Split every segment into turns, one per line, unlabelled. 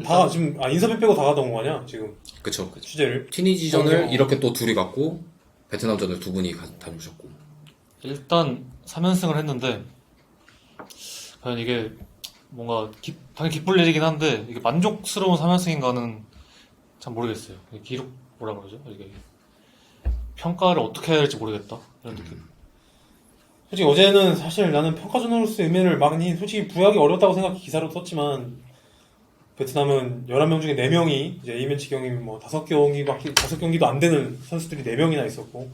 다 지금 인터뷰 빼고 다 가던 거 아니야 지금
그쵸.
취재를.
티니지전을 이렇게 또 둘이 갔고 베트남전을 두 분이 다녀오셨고.
일단 3연승을 했는데 과연 이게 뭔가 당연히 기쁠 일이긴 한데 이게 만족스러운 3연승인가는 잘 모르겠어요. 이게 기록 뭐라 그러죠? 이게 평가를 어떻게 해야 할지 모르겠다 이런 느낌.
솔직히 어제는 사실 나는 평가전으로서의 의미를 많이 솔직히 부여하기 어렵다고 생각해 기사로 썼지만 베트남은 11명 중에 4명이 이제 A매치 경기 뭐 5경기도 안 되는 선수들이 4명이나 있었고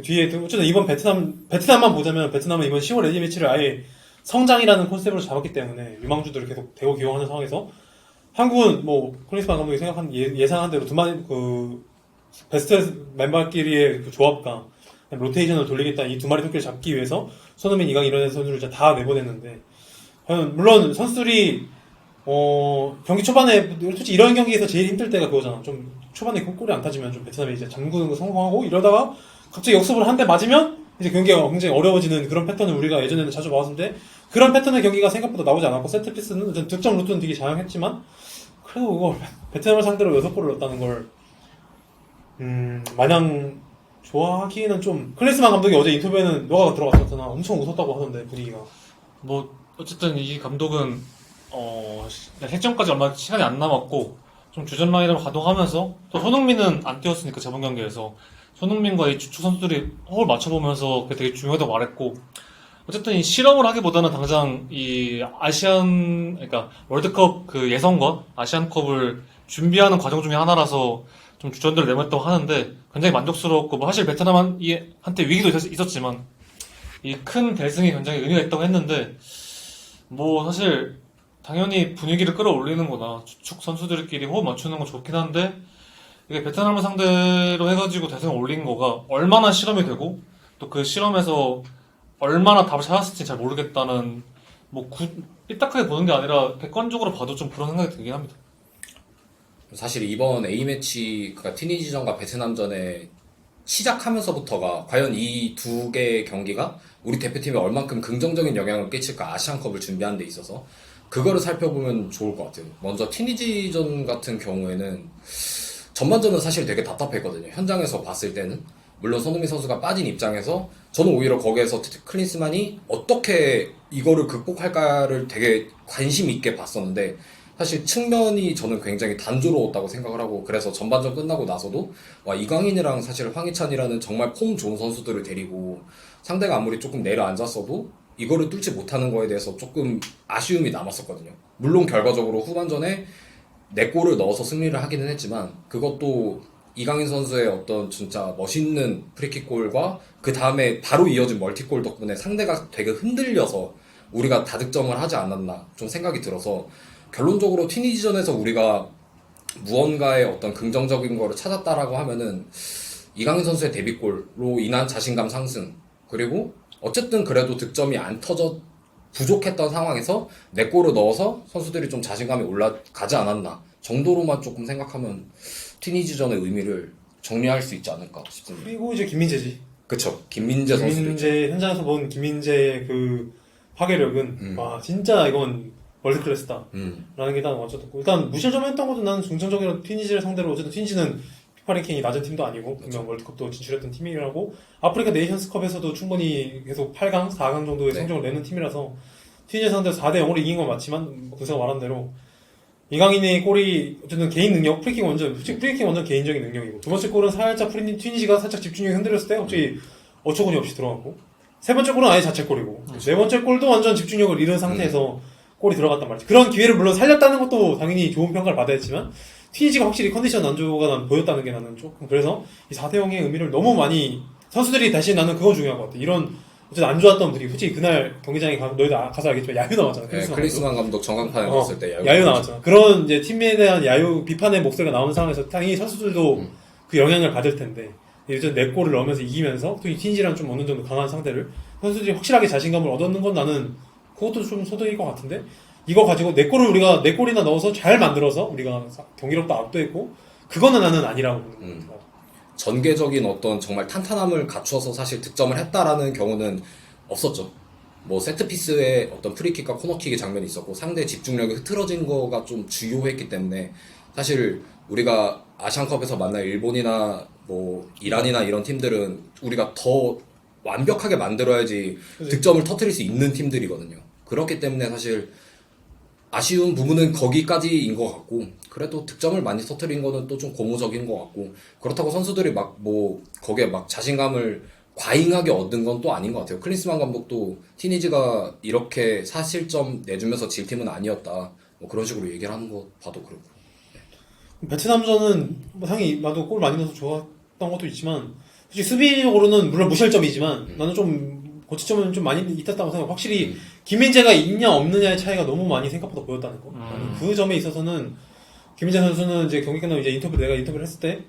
뒤에 어쨌든 이번 베트남만 보자면 베트남은 이번 10월 A매치를 아예 성장이라는 컨셉으로 잡았기 때문에 유망주들을 계속 대거 기용하는 상황에서 한국은 뭐 클린스만 감독이 예상한 대로 베스트 멤버끼리의 그 조합과 로테이션을 돌리겠다는 이 두 마리 토끼를 잡기 위해서 손흥민, 이강 이런 선수를 이제 다 내보냈는데 물론 선수들이 경기 초반에 솔직히 이런 경기에서 제일 힘들 때가 그거잖아. 좀 초반에 골이 안 타지면 좀 베트남이 이제 잠그는 거 성공하고 이러다가 갑자기 역습을 한 대 맞으면 이제 경기가 굉장히 어려워지는 그런 패턴을 우리가 예전에는 자주 봐왔는데 그런 패턴의 경기가 생각보다 나오지 않았고 세트피스는 득점 루트는 되게 자영했지만 그래도 그거 베트남을 상대로 6골을 넣었다는 걸 마냥 좋아하기에는 좀 클린스만 감독이 어제 인터뷰에는 너가 들어갔었잖아. 엄청 웃었다고 하던데 분위기가.
뭐 어쨌든 이 감독은 핵전까지 얼마 시간이 안 남았고 좀 주전 라인으로 가동하면서 또 손흥민은 안 뛰었으니까 저번 경기에서 손흥민과 이 주축 선수들이 호흡을 맞춰보면서 그게 되게 중요하다고 말했고 어쨌든 이 실험을 하기보다는 당장 이 그러니까 월드컵 그 예선과 아시안컵을 준비하는 과정 중에 하나라서 좀 주전들을 내보냈다고 하는데 굉장히 만족스러웠고 뭐 사실 베트남한테 위기도 있었지만 이 큰 대승이 굉장히 의미가 있다고 했는데 뭐 사실 당연히 분위기를 끌어올리는 거나 주축 선수들끼리 호흡 맞추는 건 좋긴 한데 이게 베트남을 상대로 해가지고 대승을 올린 거가 얼마나 실험이 되고 또 그 실험에서 얼마나 답을 찾았을지 잘 모르겠다는 뭐 삐딱하게 보는 게 아니라 객관적으로 봐도 좀 그런 생각이 들긴 합니다.
사실 이번 A매치, 그러니까 티니지전과 베트남전에 시작하면서부터가 과연 이 두 개의 경기가 우리 대표팀에 얼만큼 긍정적인 영향을 끼칠까 아시안컵을 준비하는 데 있어서 그거를 살펴보면 좋을 것 같아요. 먼저 티니지전 같은 경우에는 전반전은 사실 되게 답답했거든요. 현장에서 봤을 때는. 물론 손흥민 선수가 빠진 입장에서 저는 오히려 거기에서 클린스만이 어떻게 이거를 극복할까를 되게 관심 있게 봤었는데 사실 측면이 저는 굉장히 단조로웠다고 생각을 하고 그래서 전반전 끝나고 나서도 와 이강인이랑 사실 황희찬이라는 정말 폼 좋은 선수들을 데리고 상대가 아무리 조금 내려앉았어도 이거를 뚫지 못하는 거에 대해서 조금 아쉬움이 남았었거든요. 물론 결과적으로 후반전에 4골을 넣어서 승리를 하기는 했지만 그것도 이강인 선수의 어떤 진짜 멋있는 프리킥골과 그 다음에 바로 이어진 멀티골 덕분에 상대가 되게 흔들려서 우리가 다득점을 하지 않았나 좀 생각이 들어서 결론적으로 티니지전에서 우리가 무언가의 어떤 긍정적인 거를 찾았다라고 하면은 이강인 선수의 데뷔골로 인한 자신감 상승 그리고 어쨌든 그래도 득점이 안 터져 부족했던 상황에서 4골을 넣어서 선수들이 좀 자신감이 올라가지 않았나 정도로만 조금 생각하면 티니지전의 의미를 정리할 수 있지 않을까 싶습니다.
그리고 이제 김민재지.
그쵸. 김민재 선수도
김민재 현장에서 본 김민재의 그 파괴력은 와 진짜 이건 월드 클래스다. 라는 게 일단 어쨌든 일단 무실점을 했던 것도 나는 긍정적이라 튀니지를 상대로 어쨌든 튀니지는 피파 랭킹이 낮은 팀도 아니고 분명 월드컵도 진출했던 팀이라고 아프리카 네이션스컵에서도 충분히 계속 8강, 4강 정도의 성적을 내는 팀이라서 튀니지 상대로 4대 0으로 이긴 건 맞지만 그새가 말한 대로 이강인의 골이 어쨌든 개인 능력, 프리킥 완전 개인적인 능력이고 두 번째 골은 살짝 튀니지가 살짝 집중력이 흔들렸을 때 갑자기 어처구니 없이 들어갔고 세 번째 골은 아예 자책골이고 네 번째 골도 완전 집중력을 잃은 상태에서 골이 들어갔단 말이지. 그런 기회를 물론 살렸다는 것도 당연히 좋은 평가를 받아야 했지만 튀니지가 확실히 컨디션 안좋가 난 보였다는 게 나는 조금 그래서 이 4대 0의 의미를 너무 많이 선수들이 다시 나는 그건 중요한 것 같아. 이런 어쨌든 안 좋았던 분위기 솔직히 그날 경기장에 너희도 가서 알겠지만 야유 나왔잖아.
클린스만 감독 정강판에 갔을 때
야유 나왔잖아. 그런 이제 팀에 대한 비판의 목소리가 나오는 상황에서 당연히 선수들도 그 영향을 받을 텐데 요즘 4골을 넣으면서 이기면서 또 이 튀니지랑 좀 어느 정도 강한 상대를 선수들이 확실하게 자신감을 얻는 건 나는 그것도 좀 소득일 것 같은데 이거 가지고 4골이나 넣어서 잘 만들어서 우리가 경기력도 압도했고 그거는 나는 아니라고 보는 것 같아.
전개적인 어떤 정말 탄탄함을 갖추어서 사실 득점을 했다라는 경우는 없었죠. 뭐 세트피스의 어떤 프리킥과 코너킥의 장면이 있었고 상대 집중력이 흐트러진 거가 좀 주요했기 때문에 사실 우리가 아시안컵에서 만날 일본이나 뭐 이란이나 이런 팀들은 우리가 더 완벽하게 만들어야지 득점을 터뜨릴 수 있는 팀들이거든요. 그렇기 때문에 사실 아쉬운 부분은 거기까지인 것 같고, 그래도 득점을 많이 터뜨린 거는 또 좀 고무적인 것 같고, 그렇다고 선수들이 막 뭐 거기에 막 자신감을 과잉하게 얻은 건 또 아닌 것 같아요. 클린스만 감독도 티니지가 이렇게 사실점 내주면서 질 팀은 아니었다, 뭐 그런 식으로 얘기를 하는 거 봐도 그렇고.
베트남전은 뭐 상당히 나도 골 많이 넣어서 좋았던 것도 있지만 솔직히 수비적으로는 물론 무실점이지만 나는 좀 고치점은 좀 많이 있었다고 생각. 확실히 김민재가 있냐 없느냐의 차이가 너무 많이 생각보다 보였다는 거. 나는 그 점에 있어서는 김민재 선수는 이제 경기 끝나고 이제 내가 인터뷰를 했을 때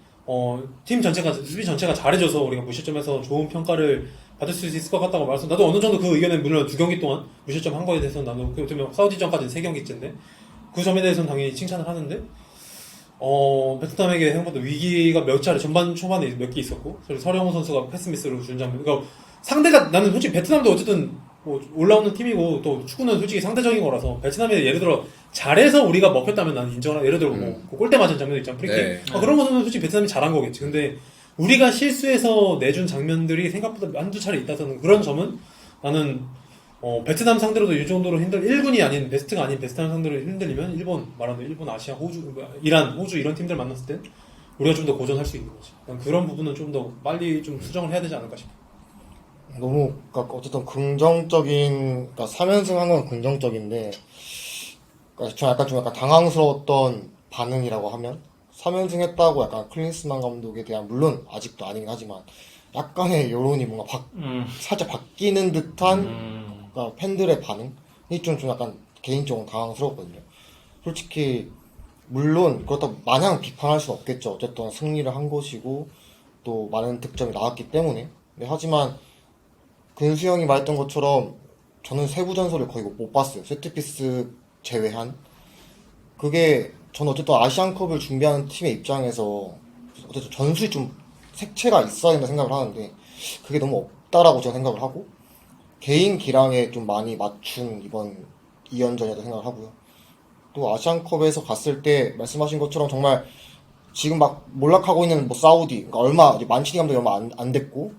팀 전체가 수비 전체가 잘해줘서 우리가 무실점에서 좋은 평가를 받을 수 있을 것 같다고 말해서 나도 어느 정도 그 의견에 물론 2경기 동안 무실점 한 거에 대해서는 나도 그 사우디전까지는 3경기째인데 그 점에 대해서는 당연히 칭찬을 하는데 베트남에게 생각보다 위기가 몇 차례 전반 초반에 몇 개 있었고, 그래서 서령호 선수가 패스미스로 준 장면. 그러니까 상대가 나는 솔직히 베트남도 어쨌든 뭐 올라오는 팀이고 또 축구는 솔직히 상대적인 거라서 베트남이 예를 들어 잘해서 우리가 먹혔다면 나는 인정을 예를 들어 뭐 골대 맞은 장면 있잖아 프리킥.
네.
그런 거는 솔직히 베트남이 잘한 거겠지. 근데 우리가 실수해서 내준 장면들이 생각보다 한두 차례 있다서는 그런 점은 나는 베트남 상대로도 이 정도로 1군이 아닌 베스트가 아닌 베트남 상대로 흔들리면 일본 말하는 일본, 아시아, 호주, 이란, 호주 이런 팀들 만났을 때 우리가 좀 더 고전할 수 있는 거지. 난 그런 부분은 좀 더 빨리 좀 수정을 해야 되지 않을까 싶어.
너무 그러니까 어쨌든 긍정적인 그러니까 3연승 한 건 긍정적인데 그러니까 좀 약간 당황스러웠던 반응이라고 하면 3연승 했다고 약간 클린스만 감독에 대한 물론 아직도 아니긴 하지만 약간의 여론이 뭔가 살짝 바뀌는 듯한 그러니까 팬들의 반응이 좀 약간 개인적으로 당황스러웠거든요. 솔직히 물론 그렇다고 마냥 비판할 수는 없겠죠. 어쨌든 승리를 한 것이고 또 많은 득점이 나왔기 때문에. 네, 하지만 근수 형이 말했던 것처럼 저는 세부 전설을 거의 못 봤어요. 세트피스 제외한. 그게 저는 어쨌든 아시안컵을 준비하는 팀의 입장에서 어쨌든 전술이 좀 색채가 있어야 된다 생각을 하는데 그게 너무 없다라고 저는 생각을 하고 개인 기량에 좀 많이 맞춘 이번 2연전이라고 생각을 하고요. 또 아시안컵에서 갔을 때 말씀하신 것처럼 정말 지금 막 몰락하고 있는 뭐 사우디, 그러니까 만치니 감독이 얼마 안 됐고,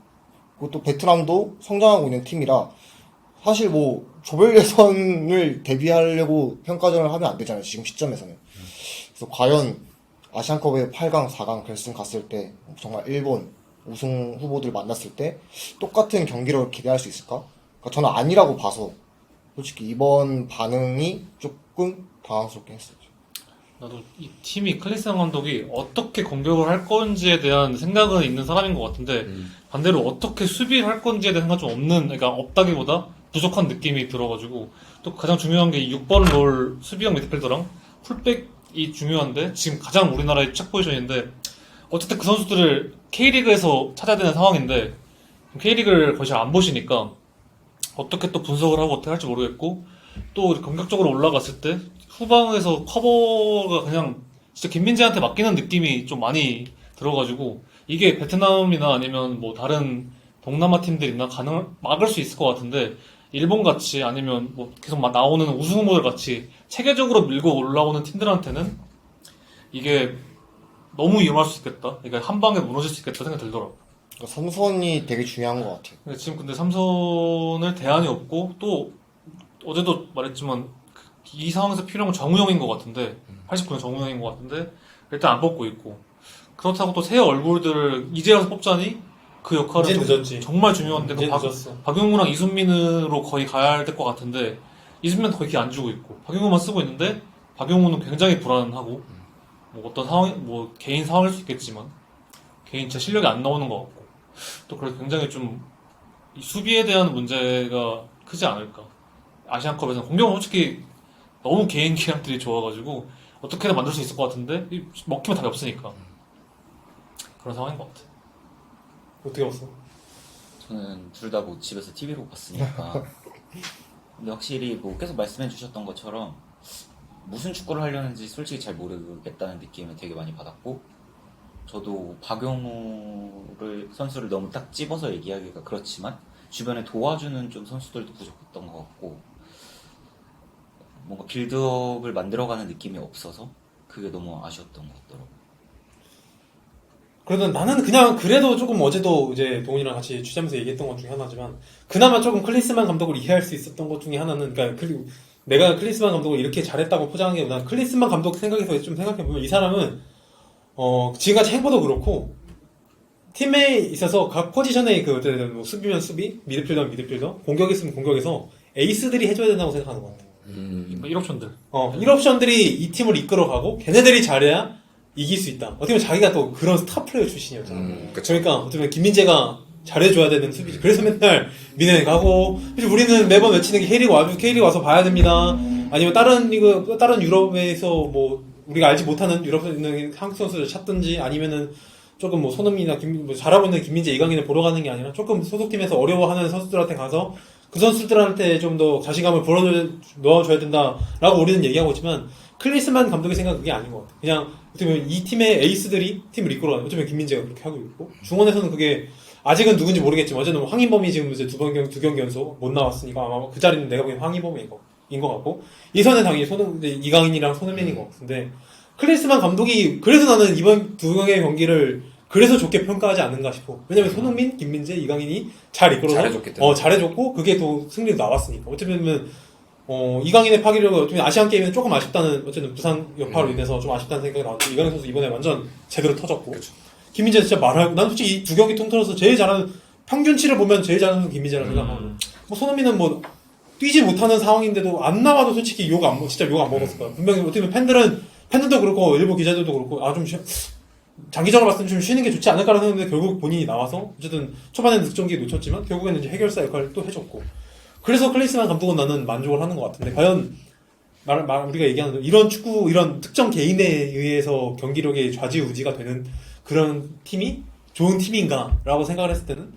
그리고 또 베트남도 성장하고 있는 팀이라 사실 뭐 조별 예선을 대비하려고 평가전을 하면 안 되잖아요. 지금 시점에서는. 그래서 과연 아시안컵의 8강, 4강 결승 갔을 때 정말 일본 우승 후보들 만났을 때 똑같은 경기를 기대할 수 있을까? 그러니까 저는 아니라고 봐서 솔직히 이번 반응이 조금 당황스럽게 했었죠.
나도 이 팀이 클린스만 감독이 어떻게 공격을 할 건지에 대한 생각은 있는 사람인 것 같은데 반대로 어떻게 수비를 할 건지에 대한 생각 좀 없는, 그러니까 없다기보다 부족한 느낌이 들어가지고 또 가장 중요한 게 6번 롤 수비형 미드필더랑 풀백이 중요한데 지금 가장 우리나라의 첫 포지션인데 어쨌든 그 선수들을 K리그에서 찾아야 되는 상황인데 K리그를 거의 잘 안 보시니까 어떻게 또 분석을 하고 어떻게 할지 모르겠고 또 공격적으로 올라갔을 때 후방에서 커버가 그냥 진짜 김민재한테 맡기는 느낌이 좀 많이 들어가지고 이게 베트남이나 아니면 뭐 다른 동남아 팀들이나 막을 수 있을 것 같은데 일본 같이 아니면 뭐 계속 막 나오는 우승 후보들 같이 체계적으로 밀고 올라오는 팀들한테는 이게 너무 위험할 수 있겠다. 그러니까 한 방에 무너질 수 있겠다 생각이 들더라고.
그러니까 삼선이 되게 중요한 것 같아요.
지금 근데 삼선을 대안이 없고 또 어제도 말했지만 이 상황에서 필요한 건 정우영인 것 같은데 89년 정우영인 것 같은데 일단 안 뽑고 있고 그렇다고 또 새 얼굴들을 이제 와서 뽑자니 그 역할은
이제 늦었지.
정말 중요한데
이제
그
늦었어.
박용우랑 이순민으로 거의 가야 될 것 같은데 이순민은 거의 안 주고 있고 박용우만 쓰고 있는데 박용우는 굉장히 불안하고 뭐 어떤 상황 뭐 개인 상황일 수 있겠지만 개인 제 실력이 안 나오는 것 같고 또 그래서 굉장히 좀 이 수비에 대한 문제가 크지 않을까. 아시안컵에서는 공격은 솔직히 너무 개인 기량들이 좋아가지고 어떻게든 만들 수 있을 것 같은데 먹히면 답이 없으니까 그런 상황인 것 같아.
어떻게 봤어?
저는 둘 다 뭐 집에서 TV로 봤으니까. 근데 확실히 뭐 계속 말씀해 주셨던 것처럼 무슨 축구를 하려는지 솔직히 잘 모르겠다는 느낌을 되게 많이 받았고 저도 박용우를 선수를 너무 딱 집어서 얘기하기가 그렇지만 주변에 도와주는 좀 선수들도 부족했던 것 같고 뭔가 빌드업을 만들어가는 느낌이 없어서 그게 너무 아쉬웠던 것 같더라고요.
그래도 나는 그냥 그래도 조금 어제도 이제 동훈이랑 같이 취재하면서 얘기했던 것 중에 하나지만 그나마 조금 클리스만 감독을 이해할 수 있었던 것 중에 하나는 그러니까 내가 클리스만 감독을 이렇게 잘했다고 포장한 게 난 클리스만 감독 생각에서 좀 생각해보면 이 사람은 지금까지 행보도 그렇고 팀에 있어서 각 포지션의 뭐 수비면 수비, 미드필더면 미드필더, 공격 있으면 공격에서 에이스들이 해줘야 된다고 생각하는 것 같아.
1옵션들.
1옵션들이 이 팀을 이끌어가고 걔네들이 잘해야 이길 수 있다. 어떻게 보면 자기가 또 그런 스타 플레이어 출신이었잖아. 그러니까 어떻게 보면 김민재가 잘해줘야 되는 수비지. 그래서 맨날 미네에 가고, 우리는 매번 외치는 게 K리그 와서 봐야 됩니다. 아니면 다른 리그, 다른 유럽에서 뭐, 우리가 알지 못하는 유럽에 있는 한국 선수를 찾든지 아니면은 조금 뭐 손흥민이나 뭐 잘하고 있는 김민재, 이강인을 보러 가는 게 아니라 조금 소속팀에서 어려워하는 선수들한테 가서 그 선수들한테 좀 더 자신감을 넣어줘야 된다라고 우리는 얘기하고 있지만 클리스만 감독의 생각은 그게 아닌 것 같아. 그냥 어떻게 보면 이 팀의 에이스들이 팀을 이끌어가는 어쩌면 김민재가 그렇게 하고 있고 중원에서는 그게 아직은 누군지 모르겠지만 어제는 황인범이 지금 이제 두 경기 연속 못 나왔으니까 아마 그 자리는 내가 보기엔 황인범인 것 같고 이선은 당연히 이강인이랑 손흥민인 것 같은데 클리스만 감독이 그래서 나는 이번 두 명의 경기를 그래서 좋게 평가하지 않는가 싶어. 왜냐면 손흥민, 김민재, 이강인이 잘 이끌어서
잘해줬기 때문에.
잘해줬고 그게 또 승리도 나왔으니까. 어쩌면 이강인의 파기력은 어쩌면 아시안 게임은 조금 아쉽다는 어쨌든 부상 여파로 인해서 좀 아쉽다는 생각이 나왔고 이강인 선수 이번에 완전 제대로 터졌고.
그쵸.
김민재 진짜 말하고 난 솔직히 이 두 경기 통틀어서 제일 잘하는 평균치를 보면 제일 잘하는 선수 김민재라고 생각하고. 뭐 손흥민은 뭐 뛰지 못하는 상황인데도 안 나와도 솔직히 진짜 욕 안 먹었을 거야. 분명히 어떻게 보면 팬들도 그렇고 일부 기자들도 그렇고 좀 장기적으로 봤을 때 좀 쉬는 게 좋지 않을까라는 생각인데 결국 본인이 나와서 어쨌든 초반에는 득점기 놓쳤지만 결국에는 이제 해결사 역할을 또 해줬고 그래서 클리스만 감독은 나는 만족을 하는 것 같은데 과연 우리가 얘기하는 이런 축구 이런 특정 개인에 의해서 경기력이 좌지우지가 되는 그런 팀이 좋은 팀인가라고 생각을 했을 때는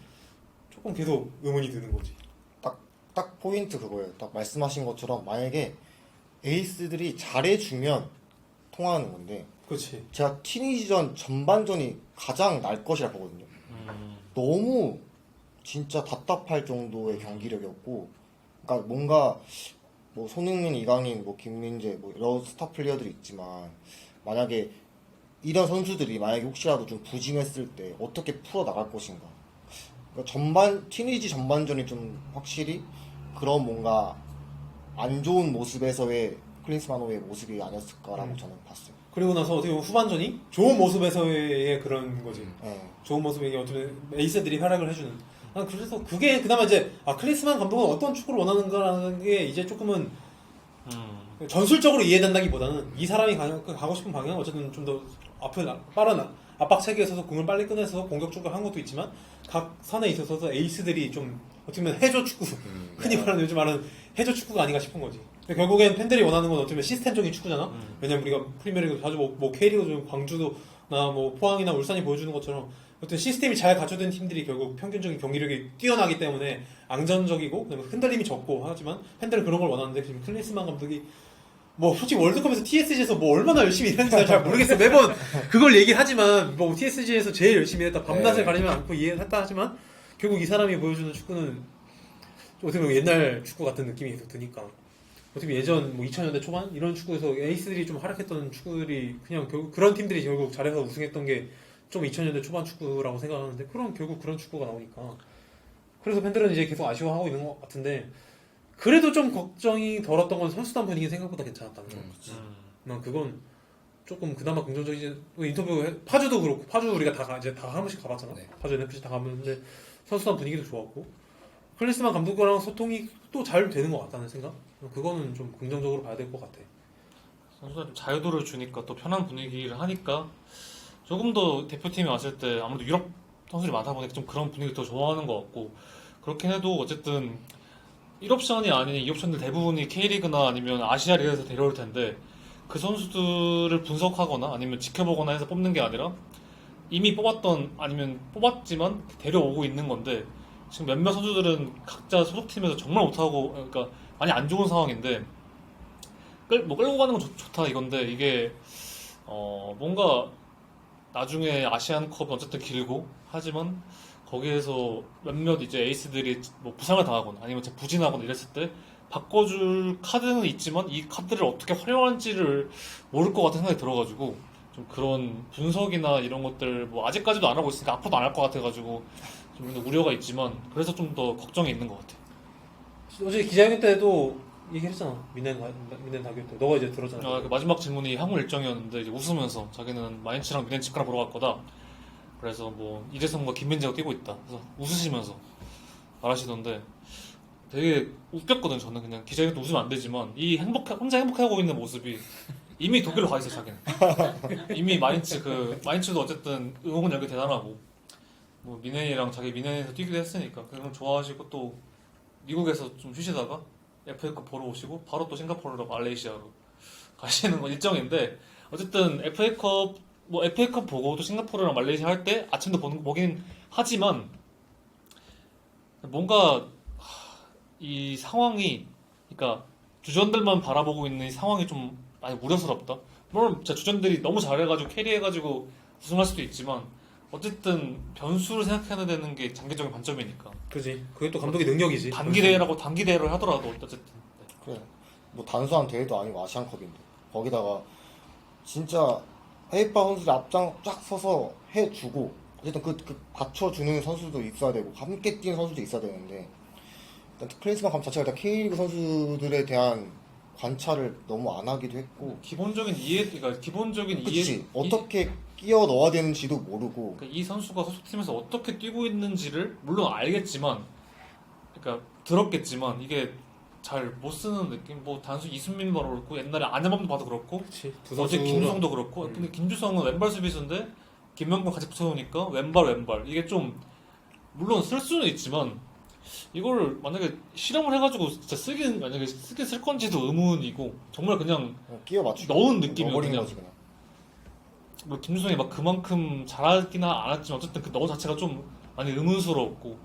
조금 계속 의문이 드는 거지.
딱 포인트 그거예요. 딱 말씀하신 것처럼 만약에 에이스들이 잘해주면 통하는 건데
그렇지.
제가 티니지전 전반전이 가장 날 것이라 보거든요. 너무 진짜 답답할 정도의 경기력이었고, 그러니까 뭔가 뭐 손흥민, 이강인, 뭐 김민재, 뭐 여러 스타 플레이어들이 있지만 만약에 이런 선수들이 만약에 혹시라도 좀 부진했을 때 어떻게 풀어 나갈 것인가. 그러니까 티니지 전반전이 좀 확실히 그런 뭔가 안 좋은 모습에서의 클린스만호의 모습이 아니었을까라고 저는 봤어요.
그리고 나서 어떻게 보면 후반전이 좋은 모습에서의 그런 거지. 좋은 모습에게 어떻게 에이스들이 활약을 해주는. 그래서 그게 그나마 이제 클리스만 감독은 어떤 축구를 원하는가라는 게 이제 조금은 전술적으로 이해된다기보다는 이 사람이 가고 싶은 방향 어쨌든 좀 더 빠른 압박 체계에서 공을 빨리 꺼내서 공격적으로 한 것도 있지만 각 선에 있어서 에이스들이 좀 어떻게 보면 해조 축구 흔히 말하는 요즘 말하는 해조 축구가 아닌가 싶은 거지. 결국엔 팬들이 원하는 건 어떻게 보면 시스템적인 축구잖아. 왜냐면 우리가 프리미어리그 자주 뭐 K리그 좀 광주나 뭐 포항이나 울산이 보여주는 것처럼 어떤 시스템이 잘 갖춰진 팀들이 결국 평균적인 경기력이 뛰어나기 때문에 앙전적이고 흔들림이 적고 하지만 팬들은 그런 걸 원하는데 지금 클린스만 감독이 뭐 솔직히 월드컵에서 TSG에서 뭐 얼마나 열심히 일했는지 잘 모르겠어. 매번 그걸 얘기하지만 뭐 TSG에서 제일 열심히 했다. 밤낮을 가리지 않고 이해했다 하지만 결국 이 사람이 보여주는 축구는 어떻게 보면 옛날 축구 같은 느낌이 계속 드니까 어떻게 예전 뭐 2000년대 초반 이런 축구에서 에이스들이 좀 활약했던 축구들이 그냥 결국 그런 팀들이 결국 잘해서 우승했던 게 좀 2000년대 초반 축구라고 생각하는데 결국 그런 축구가 나오니까 그래서 팬들은 이제 계속 아쉬워하고 있는 것 같은데 그래도 좀 걱정이 덜었던 건 선수단 분위기 생각보다 괜찮았다는 거. 난 그건 조금 그나마 긍정적이지. 인터뷰 파주도 그렇고 파주 우리가 이제 다 한 번씩 가봤잖아.
네.
파주 NFC 다 가봤는데 선수단 분위기도 좋았고 클리스만 감독과랑 소통이 또 잘 되는 것 같다는 생각. 그거는 좀 긍정적으로 봐야 될 것 같아.
선수가 좀 자유도를 주니까 또 편한 분위기를 하니까 조금 더 대표팀에 왔을 때 아무래도 유럽 선수들이 많다 보니까 좀 그런 분위기를 더 좋아하는 것 같고 그렇긴 해도 어쨌든 1옵션이 아닌 2옵션들 대부분이 K리그나 아니면 아시아 리그에서 데려올 텐데 그 선수들을 분석하거나 아니면 지켜보거나 해서 뽑는 게 아니라 이미 뽑았던 아니면 뽑았지만 데려오고 있는 건데 지금 몇몇 선수들은 각자 소속팀에서 정말 못하고 그러니까 많이 안 좋은 상황인데 끌고 가는 건 좋다 이건데 이게 뭔가 나중에 아시안컵은 어쨌든 길고 하지만 거기에서 몇몇 이제 에이스들이 뭐 부상을 당하거나 아니면 진짜 부진하거나 이랬을 때 바꿔줄 카드는 있지만 이 카드를 어떻게 활용할지를 모를 것 같은 생각이 들어가지고 좀 그런 분석이나 이런 것들 뭐 아직까지도 안 하고 있으니까 앞으로도 안 할 것 같아가지고 좀 우려가 있지만 그래서 좀 더 걱정이 있는 것 같아.
어제 기자회견 때도 얘기했잖아. 민넨 다교 때. 너가 이제 들었잖아.
그 마지막 질문이 항우 일정이었는데 이제 웃으면서 자기는 마인츠랑 미넨 치카랑 보러 갈 거다. 그래서 뭐 이재성과 김민재가 뛰고 있다. 그래서 웃으시면서 말하시던데 되게 웃겼거든. 저는 그냥 기자회견 때 웃으면 안 되지만 이 혼자 행복해하고 있는 모습이 이미 독일로 가 있어 자기는. 이미 마인츠도 어쨌든 응원력이 대단하고 뭐 미넨이랑 자기 미넨에서 뛰기도 했으니까 그런 좋아하시고 또 미국에서 좀 쉬시다가 FA컵 보러 오시고 바로 또 싱가포르로 말레이시아로 가시는 건 일정인데 어쨌든 FA컵 보고 또 싱가포르랑 말레이시아 할 때 아침도 보긴 하지만 뭔가 이 상황이 그러니까 주전들만 바라보고 있는 이 상황이 좀 많이 우려스럽다. 물론 진짜 주전들이 너무 잘해가지고 캐리해가지고 우승할 수도 있지만 어쨌든 변수를 생각해야 되는 게 장기적인 관점이니까.
그지. 그게 또 감독의 능력이지.
단기 대회를 하더라도 어쨌든. 네.
그래. 뭐 단순한 대회도 아니고 아시안컵인데 거기다가 진짜 해외파 선수들이 앞장 쫙 서서 해주고 어쨌든 그 받쳐주는 선수도 있어야 되고 함께 뛰는 선수도 있어야 되는데 일단 클린스만 감 자체가 일단 K리그 선수들에 대한 관찰을 너무 안 하기도 했고
기본적인 기본적인
그치 어떻게 끼워 넣어야 되는지도 모르고
그러니까 이 선수가 소속팀에서 어떻게 뛰고 있는지를 물론 알겠지만 그러니까 들었겠지만 이게 잘 못 쓰는 느낌. 뭐 단순히 이순민도 그렇고 옛날에 안현범도 봐도 그렇고
그치.
어제 김주성도 그렇고 근데 김주성은 왼발 수비수인데 김명권 같이 붙여놓으니까 왼발 이게 좀 물론 쓸 수는 있지만 이걸 만약에 실험을 해가지고 진짜 만약에 쓰긴 쓸 건지도 의문이고 정말 그냥
끼워 맞추고
넣은 느낌이거든요.
넣어버리는 거지 그냥.
뭐 김주성이 막 그만큼 잘하긴 않았지만 어쨌든 그 넣어 자체가 좀 많이 의문스러웠고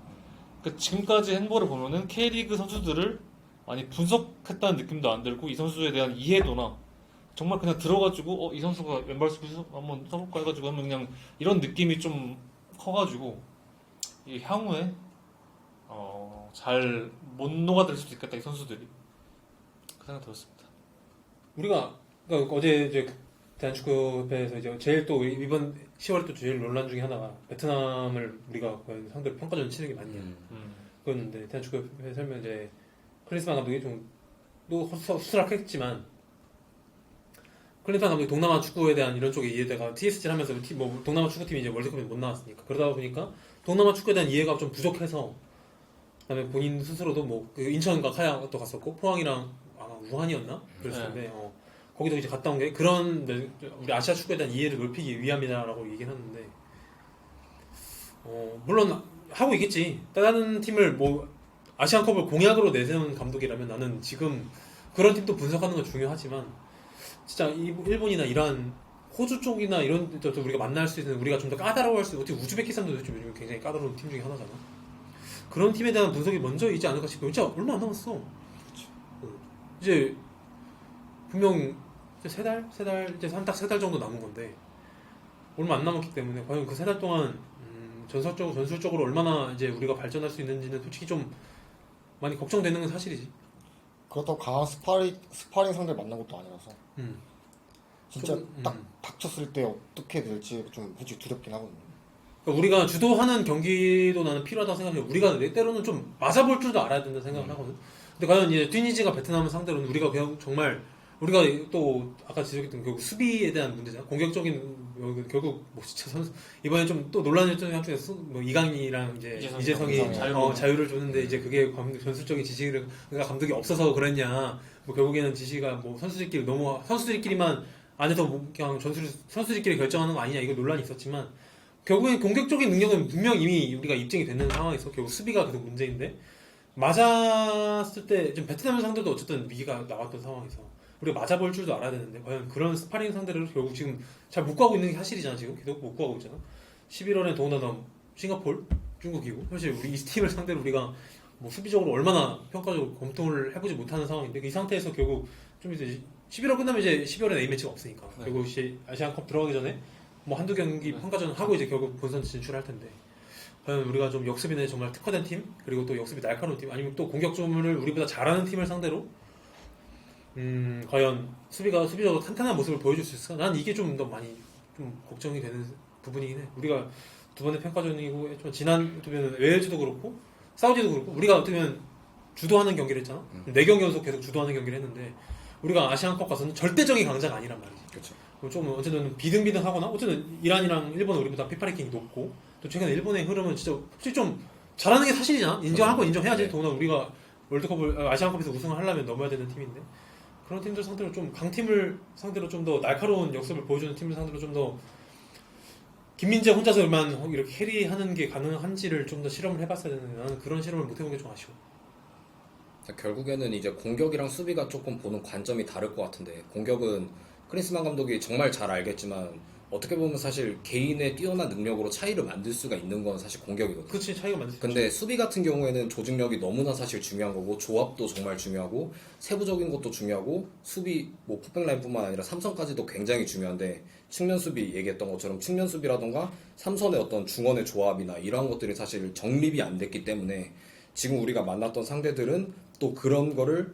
그 지금까지 행보를 보면은 K리그 선수들을 많이 분석했다는 느낌도 안 들고 이 선수에 대한 이해도나 정말 그냥 들어가지고 이 선수가 왼발 수비수 한번 써볼까 해가지고 하면 그냥 이런 느낌이 좀 커가지고 이 향후에 잘 못 녹아들 수도 있겠다 이 선수들이 그 생각 들었습니다.
우리가 그러니까 어제 이제 대한축구협회에서 이제 제일 또 이번 10월에 또 제일 논란 중에 하나가 베트남을 우리가 과연 상대로 평가전 치는 게 맞냐 그였는데 대한축구협회 설명 이제 클린스만 감독이 좀또 수술학했지만 클린스만 감독이 동남아 축구에 대한 이런 쪽의 이해가 TSG를 하면서 뭐 동남아 축구팀이 이제 월드컵에 못 나왔으니까 그러다 보니까 동남아 축구에 대한 이해가 좀 부족해서 그다음에 본인 스스로도 뭐 그 인천과 카야도 갔었고 포항이랑 아마 우한이었나 그랬었는데 거기도 이제 갔다 온 게 그런 우리 아시아 축구에 대한 이해를 넓히기 위함이다라고 얘기를 하는데 물론 하고 있겠지. 다른 팀을 뭐 아시안컵을 공약으로 내세운 감독이라면 나는 지금 그런 팀도 분석하는 건 중요하지만 진짜 일본이나 이란 호주 쪽이나 이런 데도 우리가 만날 수 있는 우리가 좀 더 까다로워할 수 있는 어떻게 우즈베키스탄도 요즘 굉장히 까다로운 팀 중에 하나잖아. 그런 팀에 대한 분석이 먼저 있지 않을까 싶어요. 진짜 얼마 안 남았어. 이제 분명 이제 딱 세 달 정도 남은 건데 얼마 안 남았기 때문에 과연 그 세 달 동안 전술적으로 얼마나 이제 우리가 발전할 수 있는지는 솔직히 좀 많이 걱정되는 건 사실이지.
그렇다고 강한 스파링 상대를 만난 것도 아니라서 진짜 딱 닥쳤을 때 어떻게 될지 좀 솔직히 두렵긴 하거든요.
그러니까 우리가 주도하는 경기도 나는 필요하다고 생각해요. 우리가 때로는 좀 맞아볼 줄도 알아야 된다는 생각을 하거든. 근데 과연 이제 튀니지가 베트남을 상대로는 우리가 그냥 정말 우리가 또 아까 지적했던 결국 수비에 대한 문제잖아. 공격적인 결국 뭐 진짜 선수 이번에 좀 또 논란이었던 상태에서 뭐 이강인이랑 이제 이재성이 자유를 줬는데 이제 그게 전술적인 지시가 감독이 없어서 그랬냐. 뭐 결국에는 지시가 뭐 선수들끼리만 안에서 뭐 그냥 선수들끼리 결정하는 거 아니냐 이거 논란이 있었지만 결국엔 공격적인 능력은 분명 이미 우리가 입증이 되는 상황에서 결국 수비가 계속 문제인데 맞았을 때 지금 베트남 상대도 어쨌든 위기가 나왔던 상황에서 우리가 맞아볼 줄도 알아야 되는데 과연 그런 스파링 상대를 결국 지금 잘 못 구하고 있는 게 사실이잖아. 지금 계속 못 구하고 있잖아. 11월에 더군다나 싱가포르, 중국이고 사실 우리 이 팀을 상대로 우리가 뭐 수비적으로 얼마나 평가적으로 검토를 해보지 못하는 상황인데 이 상태에서 결국 좀 이제 11월 끝나면 이제 12월에 A매치가 없으니까 결국 이제 아시안컵 들어가기 전에 뭐 한두 경기 평가전 하고 이제 결국 본선 진출할 텐데 과연 우리가 좀 역습인에 정말 특화된 팀, 그리고 또 역습이 날카로운 팀, 아니면 또 공격점을 우리보다 잘하는 팀을 상대로 과연 수비적으로 탄탄한 모습을 보여줄 수 있을까? 난 이게 좀 더 많이 좀 걱정이 되는 부분이긴 해. 우리가 두 번의 평가전이고 했지만 지난 웨일즈도 그렇고 사우디도 그렇고 우리가 어떻게 보면 주도하는 경기를 했잖아. 4경기 연속 계속 주도하는 경기를 했는데 우리가 아시안컵 가서는 절대적인 강자가 아니란 말이지.
그렇죠.
좀 어쨌든 비등비등하거나 어쨌든 이란이랑 일본은 우리보다 피파 랭킹이 높고 또 최근에 일본의 흐름은 진짜 솔직히 좀 잘하는 게 사실이잖아. 인정하고 인정해야지.
네.
더구나 우리가 월드컵을 아시안컵에서 우승을 하려면 넘어야 되는 팀인데 그런 팀들 상대로 좀 강팀을 상대로 좀 더 날카로운 역습을 보여주는 팀을 상대로 좀 더 김민재 혼자서만 이렇게 캐리하는 게 가능한지를 좀 더 실험을 해봤어야 되는데 나는 그런 실험을 못 해본 게 좀 아쉬워.
결국에는 이제 공격이랑 수비가 조금 보는 관점이 다를 것 같은데 공격은 크리스만 감독이 정말 잘 알겠지만 어떻게 보면 사실 개인의 뛰어난 능력으로 차이를 만들 수가 있는 건 사실 공격이거든요.
그렇지 차이가 많지.
근데 수비 같은 경우에는 조직력이 너무나 사실 중요한 거고 조합도 정말 중요하고 세부적인 것도 중요하고 수비 뭐 포백라인뿐만 아니라 삼선까지도 굉장히 중요한데 측면 수비 얘기했던 것처럼 측면 수비라던가 삼선의 어떤 중원의 조합이나 이러한 것들이 사실 정립이 안 됐기 때문에 지금 우리가 만났던 상대들은 또 그런 거를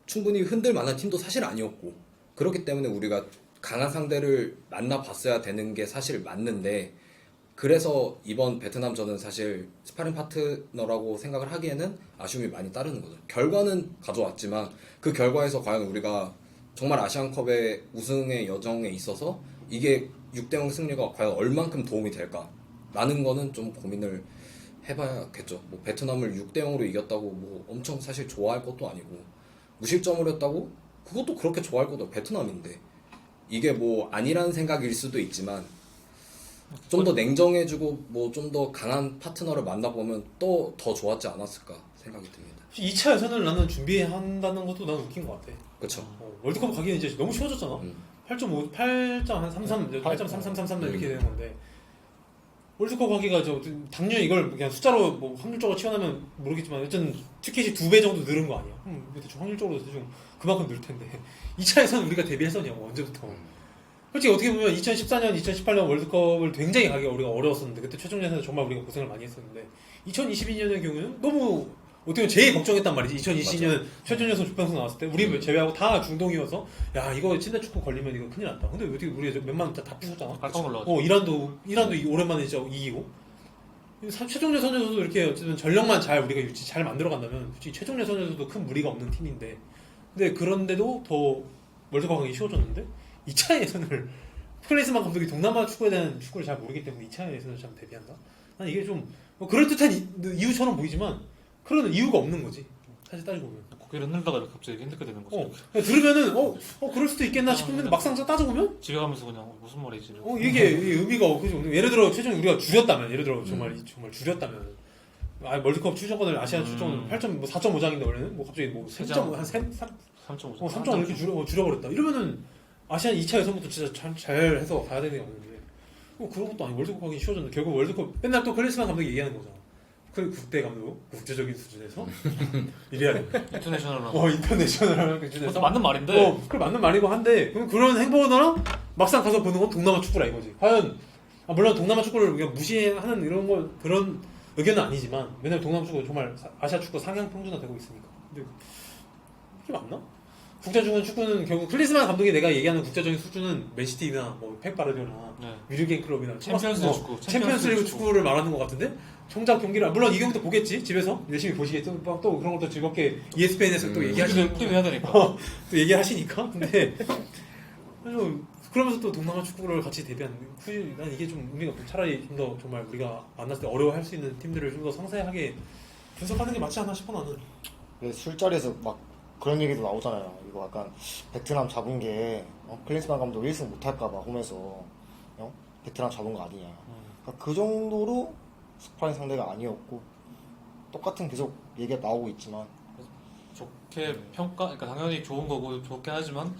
충분히 흔들 만한 팀도 사실 아니었고 그렇기 때문에 우리가 강한 상대를 만나봤어야 되는 게 사실 맞는데 그래서 이번 베트남전은 사실 스파링 파트너라고 생각을 하기에는 아쉬움이 많이 따르는 거죠. 결과는 가져왔지만 그 결과에서 과연 우리가 정말 아시안컵의 우승의 여정에 있어서 이게 6대0 승리가 과연 얼만큼 도움이 될까? 라는 거는 좀 고민을 해봐야겠죠. 뭐 베트남을 6대0으로 이겼다고 뭐 엄청 사실 좋아할 것도 아니고 무실점을 했다고? 그것도 그렇게 좋아할 것도 베트남인데 이게 뭐 아니라는 생각일 수도 있지만 좀 더 냉정해지고 뭐 좀 더 강한 파트너를 만나보면 또 더 좋았지 않았을까 생각이 듭니다.
2차 예선을 나는 준비한다는 것도 난 웃긴 것 같아.
그렇죠.
월드컵 가기는 이제 너무 쉬워졌잖아. 8.5, 8.33, 8.3333 이렇게 되는 건데 월드컵 가기가 당연히 이걸 그냥 숫자로 뭐 확률적으로 치환하면 모르겠지만 어쨌든 티켓이 2배 정도 늘은 거 아니야. 대충 확률적으로 대충 그만큼 늘 텐데 2차 예선 우리가 데뷔했었냐고 언제부터. 솔직히 어떻게 보면 2014년, 2018년 월드컵을 굉장히 가기가 우리가 어려웠었는데 그때 최종 예선에서 정말 우리가 고생을 많이 했었는데 2022년의 경우는 너무 어떻게 보면 제일 걱정했단 말이지. 2022년 최종 예선 조편성 나왔을 때 우리 제외하고 다 중동이어서 야 이거 침대 축구 걸리면 이거 큰일 났다. 근데 어떻게 우리 몇만 다 부쉈잖아.
깜짝 놀라가지고.
이란도 오랜만에 진짜 이기고 최종 예선에서도 이렇게 어쨌든 전력만 잘 우리가 잘 만들어 간다면 솔직히 최종 예선에서도 큰 무리가 없는 팀인데 근데 그런데도 더 월드컵 가기 쉬워졌는데 2차 예선을 클리스만 감독이 동남아 축구에 대한 축구를 잘 모르기 때문에 2차 예선을 참 데뷔한다? 난 이게 좀 그럴듯한 이유처럼 보이지만 그런 이유가 없는 거지 사실 따지고 보면
고개를 흔들다가 이렇게 갑자기 흔들게 되는 거죠.
그냥 들으면은 그럴 수도 있겠나 싶으면 막상 따져보면
집에 가면서 그냥 무슨 말이지?
이게 의미가 없고 예를 들어 최종 우리가 줄였다면 예를 들어 정말 줄였다면 월드컵 출전권을 아시안 출전권 4.5장인데 원래는 뭐 갑자기 뭐 3점 한
3.5.
3점 이렇게 줄여버렸다. 이러면은 아시안 2차 예선부터 진짜 잘 해서 가야 되는 게 없는데 그런 것도 아니고 월드컵 하기 쉬워졌는데 결국 월드컵 맨날 또 클리스만 감독이 얘기하는 거잖아. 그 국대 감독 국제적인 수준에서 이래야 돼.
인터내셔널로.
인터내셔널 기준에서
그것도 맞는 말인데.
그걸 맞는 말이고 한데 그런 행보나 막상 가서 보는 건 동남아 축구라 이거지. 과연 물론 동남아 축구를 우리가 무시하는 이런 거 그런 의견은 아니지만 왜냐면 동남아 축구 정말 아시아 축구 상향 평준화 되고 있으니까. 근데 이게 맞나? 국제적인 축구는 결국 클리스만 감독이 내가 얘기하는 국제적인 수준은 맨시티나 뭐 펩바르디오나 뮤리겐 클럽이나 챔피언스리그 축구를 말하는 것 같은데 정작 경기를 물론 이 경기도 보겠지 집에서 열심히 보시겠죠. 또 그런 것도 즐겁게 ESPN에서 또 얘기하시니까
또 해야 되니까
또 얘기하시니까 근데 그러면서 또 동남아 축구를 같이 데뷔하는 난 이게 좀 의미가 없고 차라리 좀 더 정말 우리가 만났을 때 어려워할 수 있는 팀들을 좀 더 상세하게 분석하는 게 맞지 않나 싶어 나는.
술자리에서 막 그런 얘기도 나오잖아요. 이거 약간 베트남 잡은 게 클린스만 감독 1승 못할까봐 홈에서 베트남 잡은 거 아니냐. 그러니까 그 정도로 스파링 상대가 아니었고 똑같은 계속 얘기가 나오고 있지만
좋게 그러니까 당연히 좋은 거고 좋게 하지만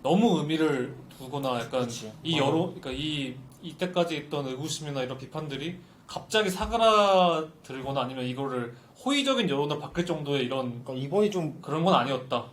너무 의미를 두거나 약간
그치.
이 그러니까 이때까지 있던 의구심이나 이런 비판들이 갑자기 사그라들거나 아니면 이거를 호의적인 여론을 바뀔 정도의 이런
그러니까 이번이 좀
그런 건 아니었다.